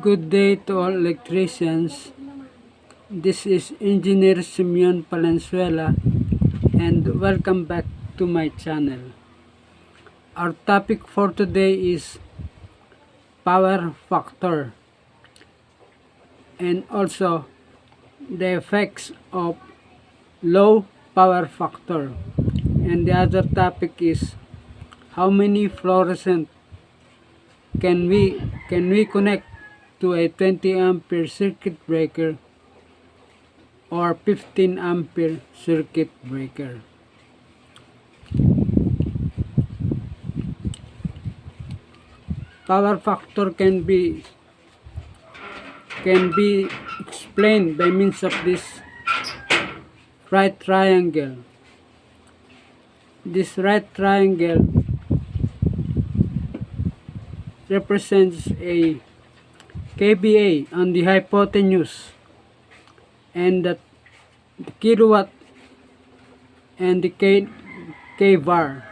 Good day to all electricians. This is Engineer Simeon Palenzuela and welcome back to my channel. Our topic for today is power factor and also the effects of low power factor. And the other topic is how many fluorescent can we connect to a 20 ampere circuit breaker or 15 ampere circuit breaker. Power factor can be explained by means of this right triangle. This right triangle represents a kVA on the hypotenuse, and the kilowatt and the kvar,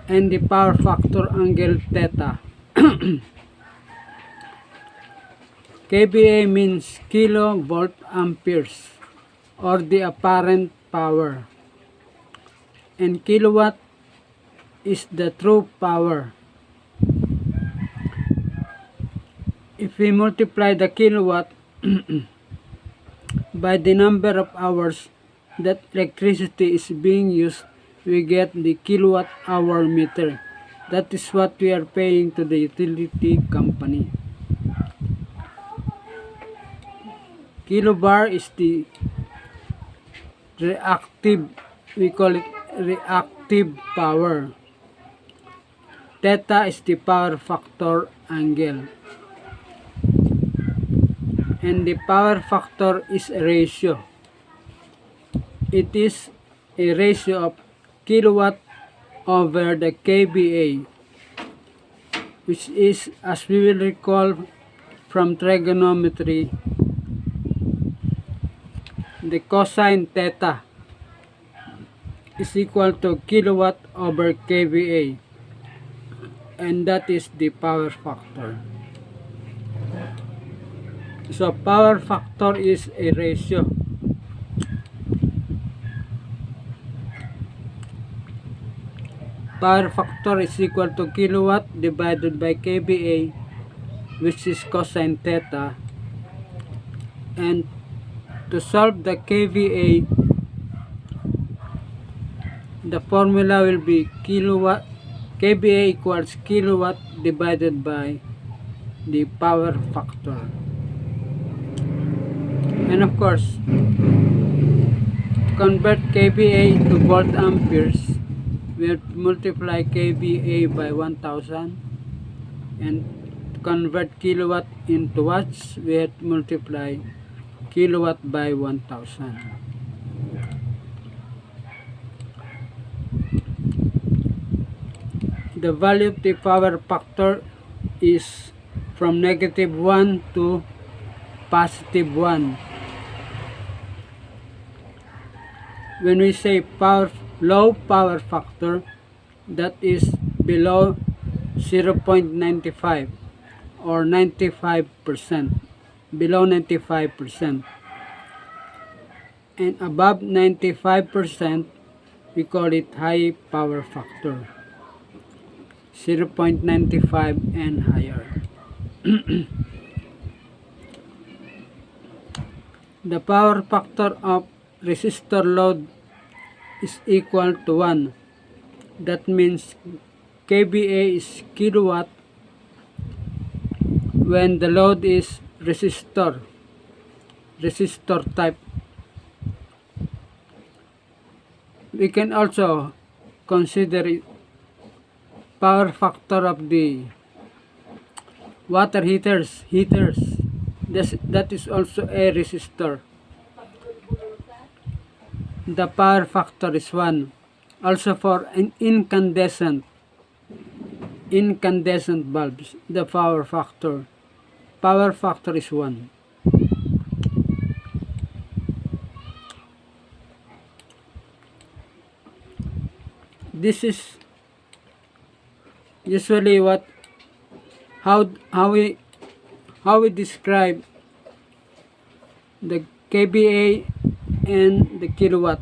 and the power factor angle theta. kVA means kilovolt amperes or the apparent power, and kilowatt is the true power. If we multiply the kilowatt by the number of hours that electricity is being used, we get the kilowatt hour meter. That is what we are paying to the utility company. Kilobar is the reactive, we call it reactive power. Theta is the power factor angle. And the power factor is a ratio. It is a ratio of kilowatt over the kVA, which is, as we will recall from trigonometry, the cosine theta is equal to kilowatt over kVA, and that is the power factor. So power factor is a ratio. Power factor is equal to kilowatt divided by kVA, which is cosine theta. And to solve the kVA, the formula will be kilowatt kVA equals kilowatt divided by the power factor. And of course, to convert kVA to volt amperes, we have to multiply kVA by 1000, and to convert kilowatt into watts, we have to multiply kilowatt by 1000. The value of the power factor is from -1 to +1. When we say low power factor, that is below 0.95 or 95%, below 95%, and above 95%, we call it high power factor, 0.95 and higher. The power factor of resistor load is equal to 1. That means kVA is kilowatt when the load is resistor type. We can also consider it power factor of the water heaters. That is also a resistor. The power factor is 1. Also for an incandescent bulbs, the power factor is 1. This is usually how we how we describe the kVA and the kilowatt.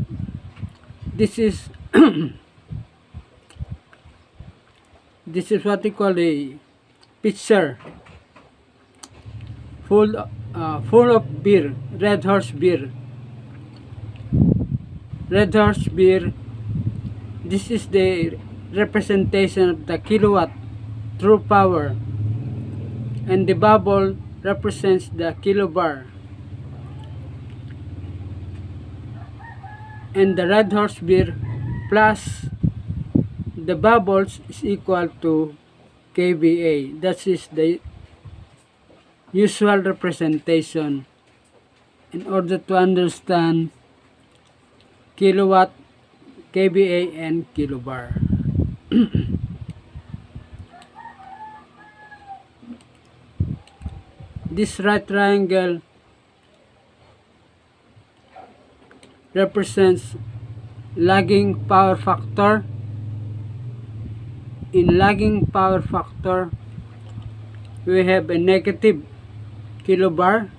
This is this is what we call a pitcher full of beer, Red Horse beer. Red Horse beer. This is the representation of the kilowatt true power, and the bubble represents the kilobar. And the Red Horse beer plus the bubbles is equal to kVA. That is the usual representation in order to understand kilowatt, kVA, and kilobar. This right triangle represents lagging power factor. In lagging power factor, we have a negative kilobar.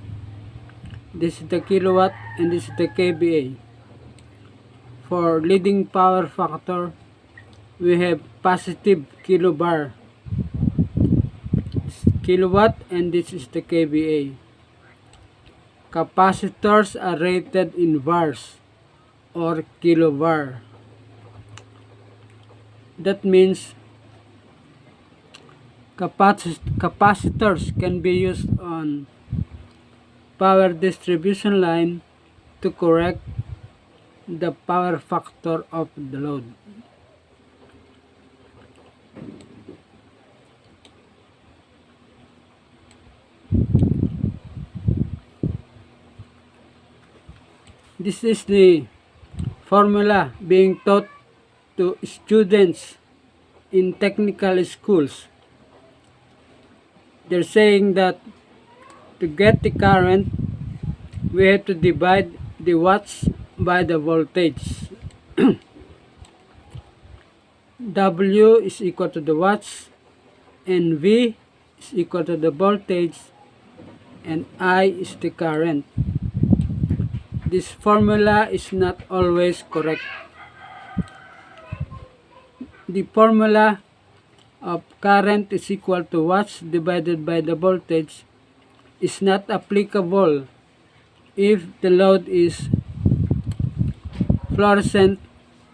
This is the kilowatt and this is the kVA. For leading power factor, we have positive kilobar, kilowatt, and this is the kVA. Capacitors are rated in vars or kilovar. That means capacitors can be used on power distribution line to correct the power factor of the load. This is the formula being taught to students in technical schools. They're saying that to get the current, we have to divide the watts by the voltage. W is equal to the watts, and V is equal to the voltage, and I is the current. This formula is not always correct. The formula of current is equal to watts divided by the voltage is not applicable if the load is fluorescent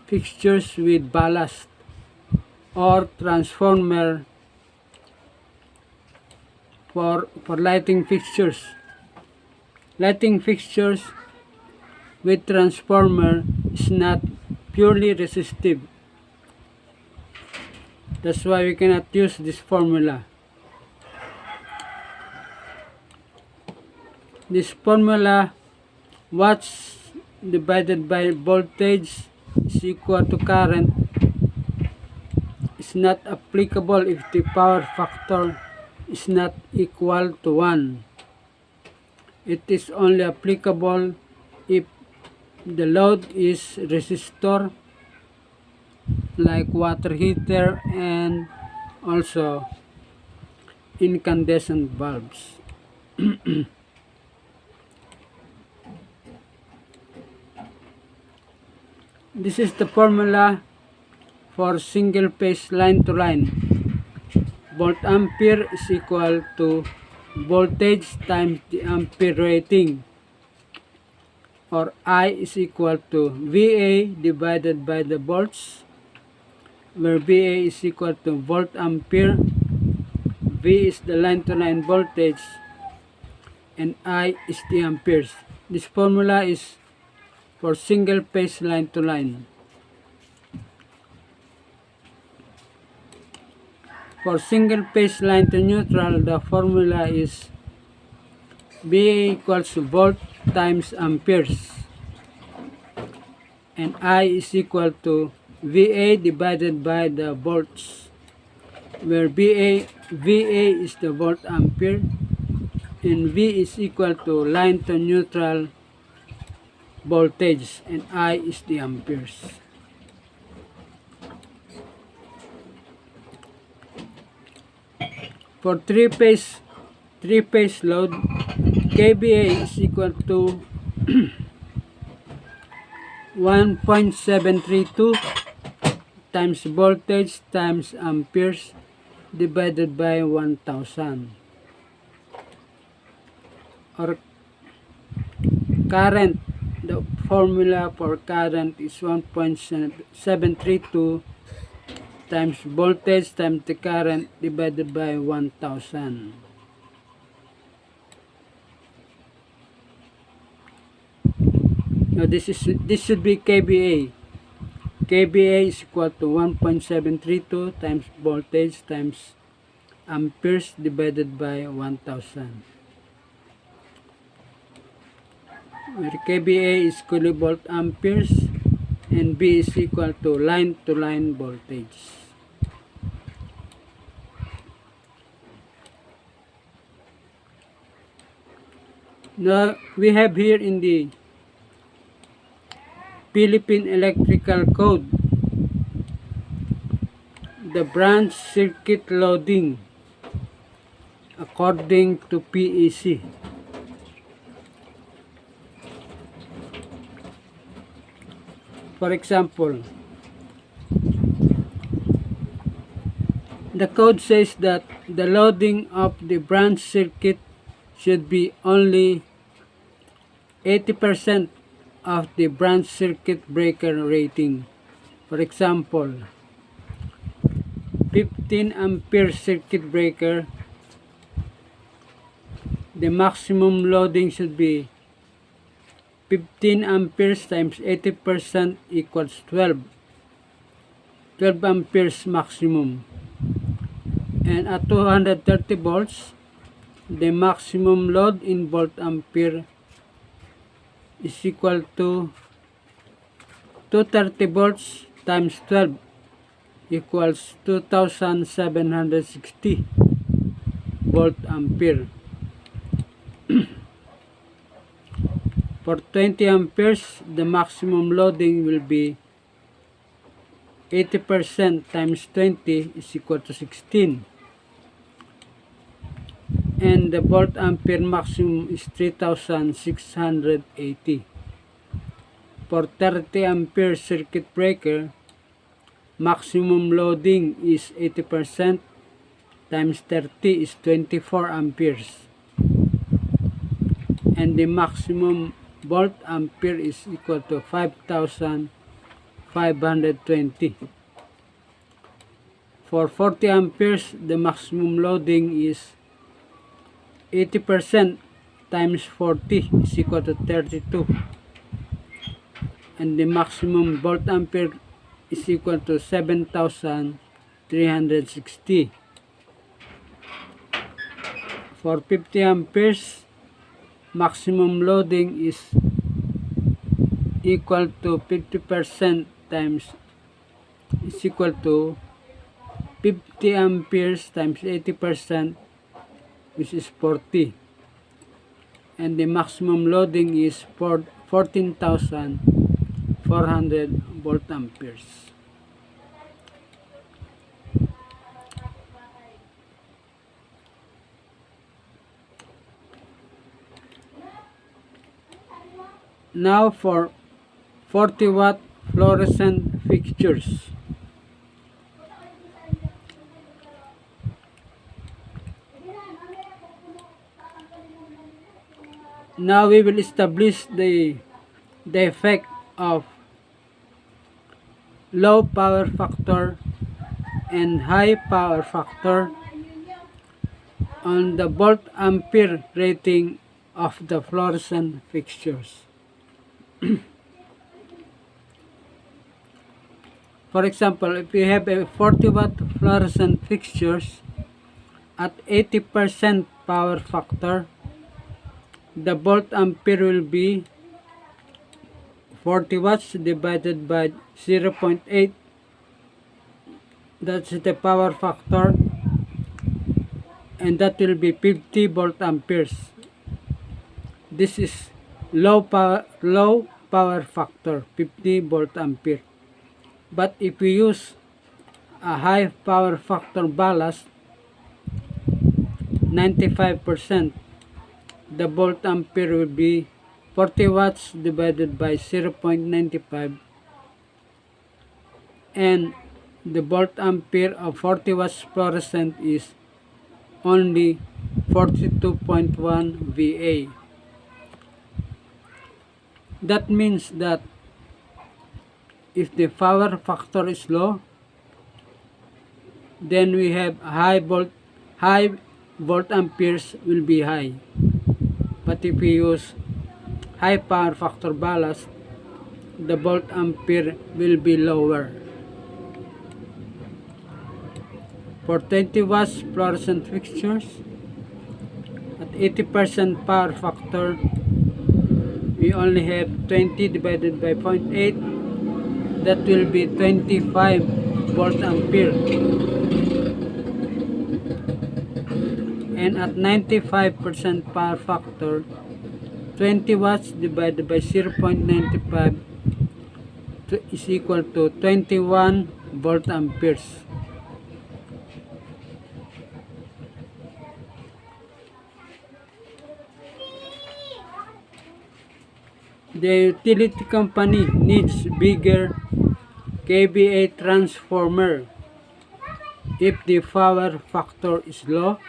fixtures with ballast or transformer for lighting fixtures. Lighting fixtures with transformer is not purely resistive. That's why we cannot use this formula. This formula, watts divided by voltage is equal to current, is not applicable if the power factor is not equal to 1. It is only applicable if the load is resistor like water heater and also incandescent bulbs. This is the formula for single phase line to line. Volt ampere is equal to voltage times the ampere rating, or I is equal to VA divided by the volts, where VA is equal to volt ampere, V is the line to line voltage, and I is the amperes. This formula is for single phase line to line. For single phase line to neutral, the formula is VA equals volt times amperes, and I is equal to VA divided by the volts, where VA is the volt ampere and V is equal to line to neutral voltage, and I is the amperes. For three-phase three-phase load, kVA is equal to 1.732 times voltage times amperes divided by 1000, or current. The formula for current is 1.732 times voltage times the current divided by 1000. Now this should be kVA. kVA is equal to 1.732 times voltage times amperes divided by 1000. Where kVA is kilovolt amperes and V is equal to line voltage. Now we have here in the Philippine Electrical Code the branch circuit loading according to PEC. For example, the code says that the loading of the branch circuit should be only 80% of the branch circuit breaker rating. For example, 15 ampere circuit breaker, the maximum loading should be 15 amperes times 80% equals 12 amperes maximum. And at 230 volts, the maximum load in volt ampere is equal to 230 volts times 12 equals 2760 volt ampere. For 20 amperes, the maximum loading will be 80% times 20 is equal to 16. And the volt ampere maximum is 3680. For 30 ampere circuit breaker, maximum loading is 80% times 30 is 24 amperes. And the maximum volt ampere is equal to 5520. For 40 amperes, the maximum loading is 80% times 40 is equal to 32. And the maximum volt ampere is equal to 7360. For 50 amperes, maximum loading is equal to 50% times is equal to 50 amperes times 80%, which is 40. And the maximum loading is 14,400 volt amperes. Now for 40 watt fluorescent fixtures. Now we will establish the effect of low power factor and high power factor on the volt ampere rating of the fluorescent fixtures. For example, if you have a 40 watt fluorescent fixtures at 80% power factor, the volt ampere will be 40 watts divided by 0.8. That's the power factor, and that will be 50 volt amperes. This is low power factor, 50 volt ampere. But if we use a high power factor ballast, 95%, the volt ampere will be 40 watts divided by 0.95, and the volt ampere of 40 watts fluorescent is only 42.1 VA. That means that if the power factor is low, then we have high volt amperes will be high. But if we use high power factor ballast, the volt ampere will be lower. For 20 watts fluorescent fixtures at 80% power factor, we only have 20 divided by 0.8, that will be 25 volt ampere. And at 95% power factor, 20 watts divided by 0.95 is equal to 21 volt amperes. The utility company needs bigger kVA transformer if the power factor is low,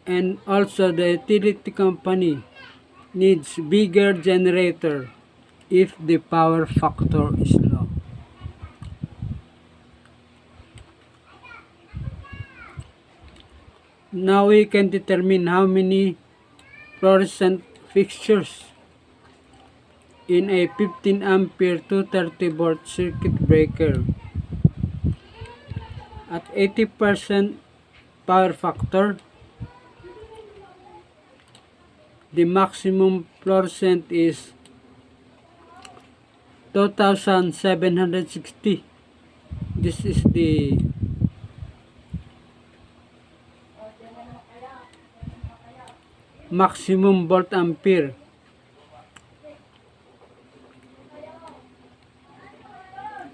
and also the utility company needs bigger generator if the power factor is low. Now we can determine how many fluorescent fixtures in a 15 ampere 230 volt circuit breaker. At 80% power factor, the maximum fluorescent is 2760. This is the maximum volt ampere.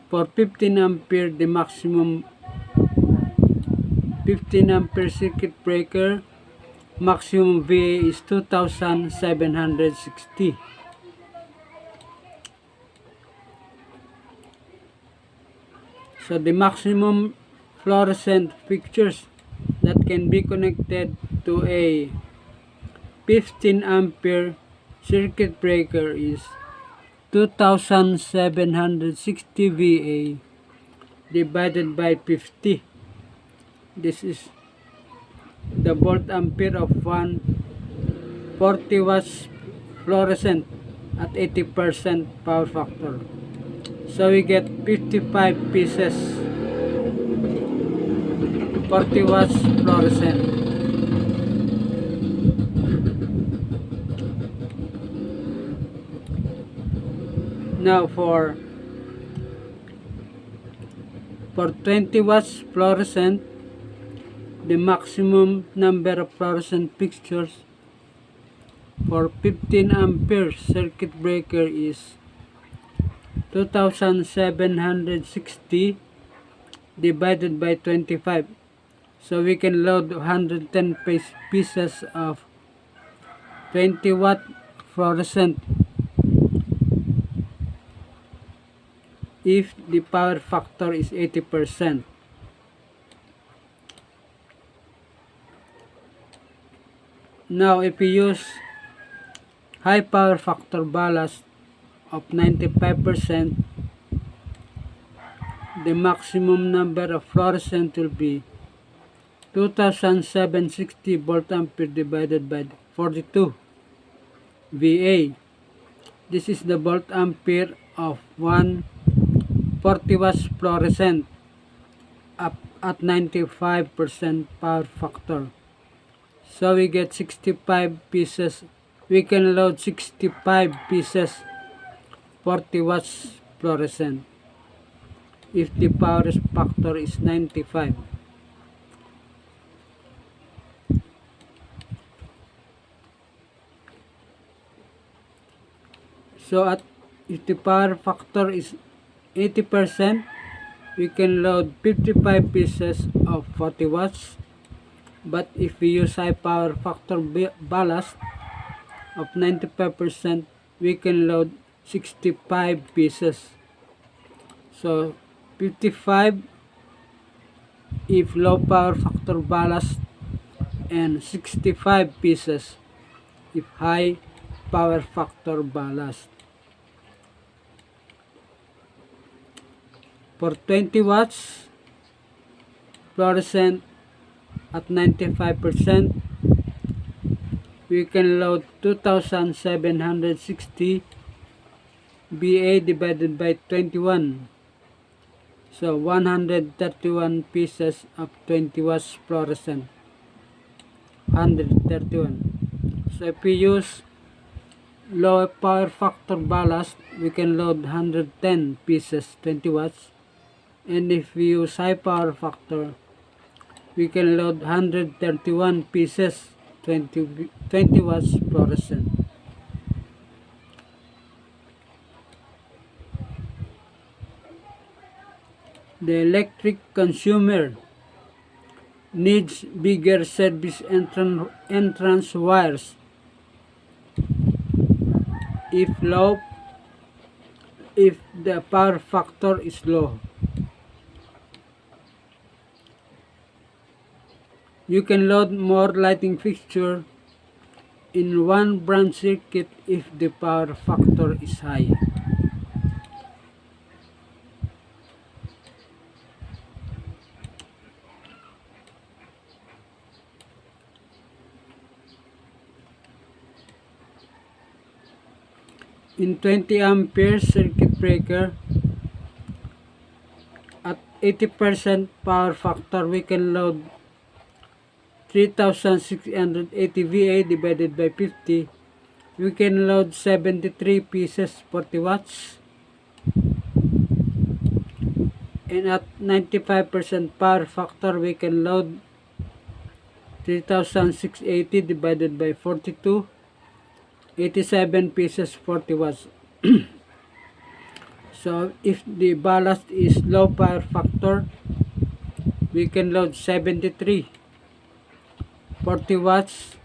For 15 ampere, the maximum 15 ampere circuit breaker, maximum VA is 2760. So the maximum fluorescent fixtures that can be connected to a 15 ampere circuit breaker is 2760 VA divided by 50. This is the volt ampere of 140 watts fluorescent at 80% power factor. So we get 55 pieces 40 watts fluorescent. Now for 20 watts fluorescent, the maximum number of fluorescent fixtures for 15 ampere circuit breaker is 2760 divided by 25. So we can load 110 pieces of 20 watt fluorescent if the power factor is 80%. Now if we use high power factor ballast of 95%, the maximum number of fluorescent will be 2760 volt ampere divided by 42 VA. This is the volt ampere of 140 watts fluorescent up at 95% power factor. So we get 65 pieces. We can load 65 pieces 40 watts fluorescent if the power factor is 95. So if the power factor is 80%, we can load 55 pieces of 40 watts But if we use high power factor ballast of 95%, we can load 65 pieces. So 55 if low power factor ballast and 65 pieces if high power factor ballast. For 20 watts fluorescent at 95%, we can load 2,760 BA divided by 21. So 131 pieces of 20 watts fluorescent. 131. So if we use low power factor ballast, we can load 110 pieces 20 watts. And if we use high power factor, we can load 131 pieces 20 watts fluorescent. The electric consumer needs bigger service entrance wires if the power factor is low. You can load more lighting fixture in one branch circuit if the power factor is high. In 20 ampere circuit breaker at 80% power factor, we can load 3,680 VA divided by 50. We can load 73 pieces 40 watts. And at 95% power factor, we can load 3,680 divided by 42. 87 pieces 40 watts. So if the ballast is low power factor, we can load 73 40 watts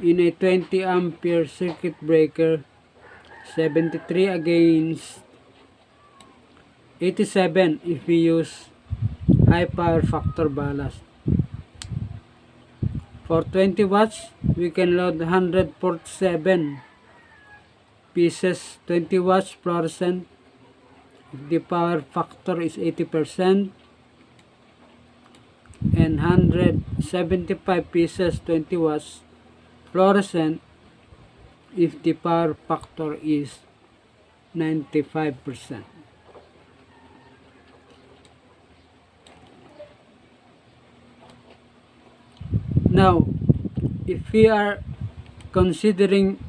in a 20 ampere circuit breaker. 73 against 87 if we use high power factor ballast. For 20 watts, we can load 147 pieces 20 watts fluorescent if the power factor is 80%, and 175 pieces 20 watts fluorescent if the power factor is 95%. Now, if we are considering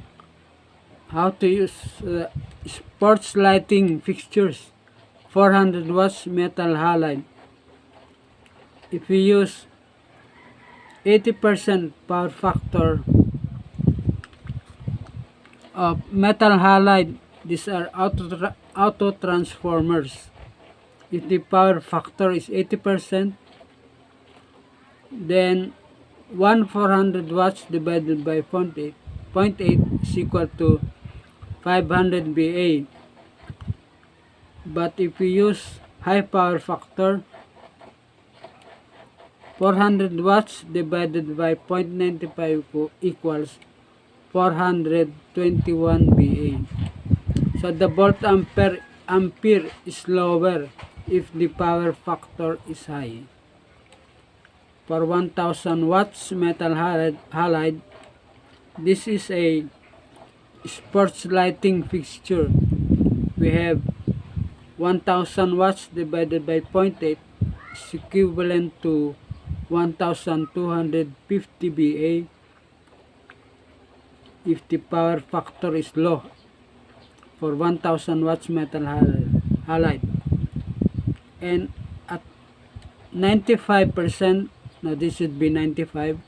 how to use sports lighting fixtures, 400 watts metal halide. If we use 80% power factor of metal halide, these are auto transformers. If the power factor is 80%, then 400 watts divided by 0.8 is equal to 500 VA. But if we use high power factor, 400 watts divided by 0.95 equals 421 VA. So the volt ampere is lower if the power factor is high. For 1000 watts metal halide, this is a sports lighting fixture. We have 1000 watts divided by 0.8 is equivalent to 1250 VA if the power factor is low for 1000 watts metal halide. And at 95%, now this should be 95,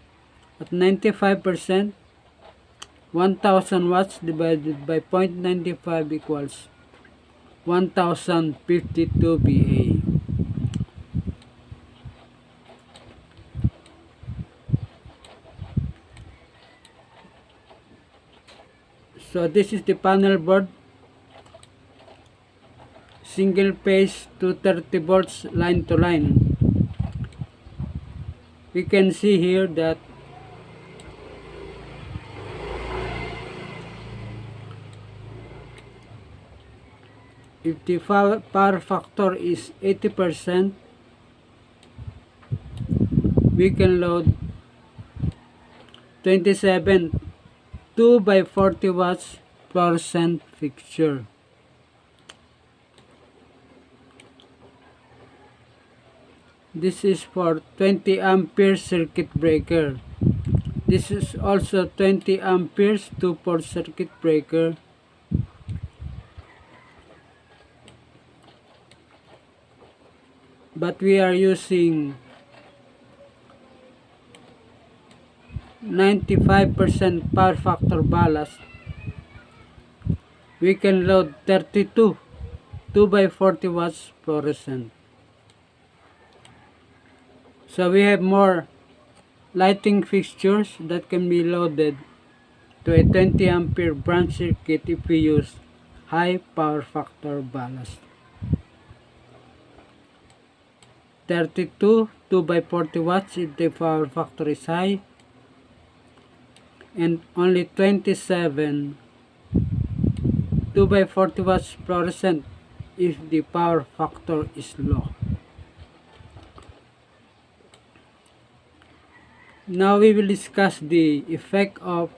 at 95%, 1000 watts divided by 0.95 equals 1052 VA. So this is the panel board, single phase 230 volts line to line. We can see here that if the power factor is 80%, we can load 27 2 by 40 watts fluorescent fixture. This is for 20 ampere circuit breaker. This is also 20 amperes 2-port circuit breaker. But we are using 95% power factor ballast. We can load 32 2 by 40 watts fluorescent. So we have more lighting fixtures that can be loaded to a 20 ampere branch circuit if we use high power factor ballast. 32 2 by 40 watts if the power factor is high, and only 27 2 by 40 watts fluorescent if the power factor is low. Now we will discuss the effect of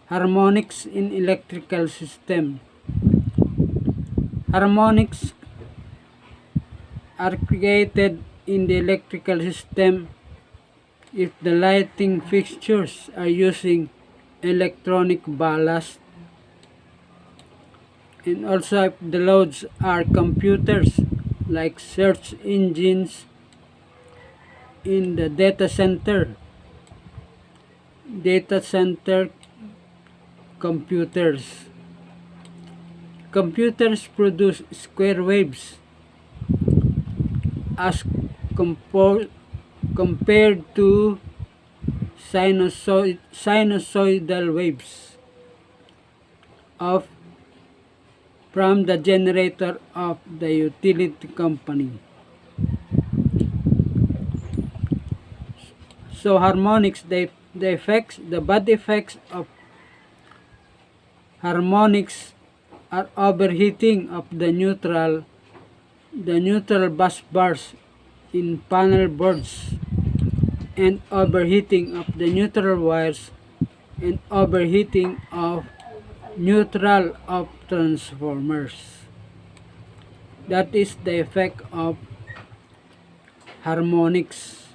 harmonics in electrical system. Harmonics are created in the electrical system if the lighting fixtures are using electronic ballast, and also if the loads are computers like search engines in the data center computers. Computers produce square waves as compared to sinusoidal waves from the generator of the utility company. So harmonics, the bad effects of harmonics are overheating of the neutral bus bars in panel boards, and overheating of the neutral wires, and overheating of neutral of transformers. That is the effect of harmonics.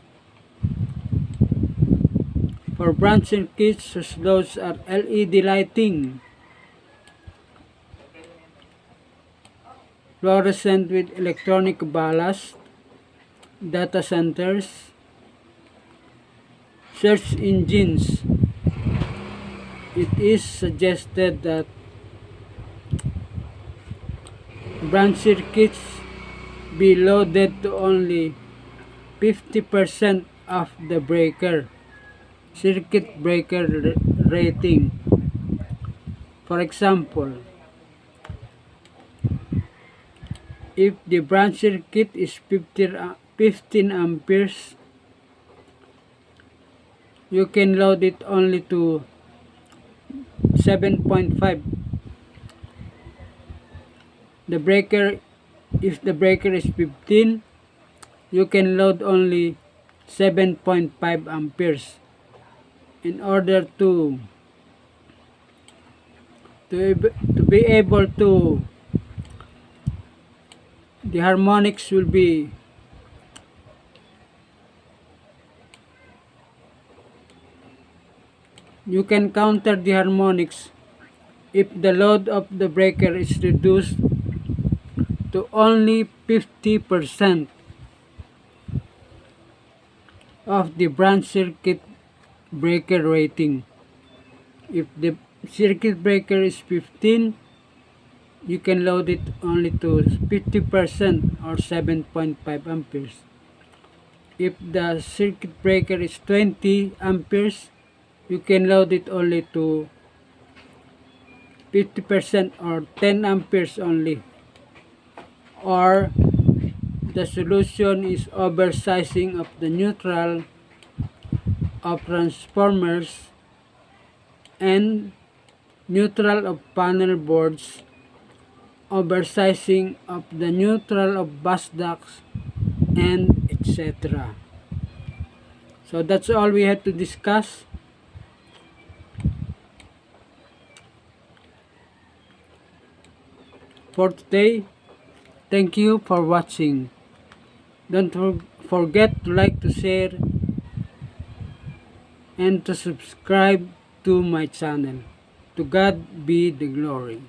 For branch circuits, those are LED lighting, fluorescent with electronic ballast, data centers, search engines. It is suggested that branch circuits be loaded to only 50% of the circuit breaker rating. For example, if the branch circuit is 15 amperes, you can load it only to 7.5. If the breaker is 15, you can load only 7.5 amperes. In order to be able to, the harmonics will be you can counter the harmonics if the load of the breaker is reduced to only 50% of the branch circuit breaker rating. If the circuit breaker is 15, you can load it only to 50% or 7.5 amperes. If the circuit breaker is 20 amperes, you can load it only to 50% or 10 amperes only, or the solution is oversizing of the neutral of transformers and neutral of panel boards, oversizing of the neutral of bus ducts, and etc. So that's all we had to discuss for today. Thank you for watching. Don't forget to like, to share, and to subscribe to my channel. To God be the glory.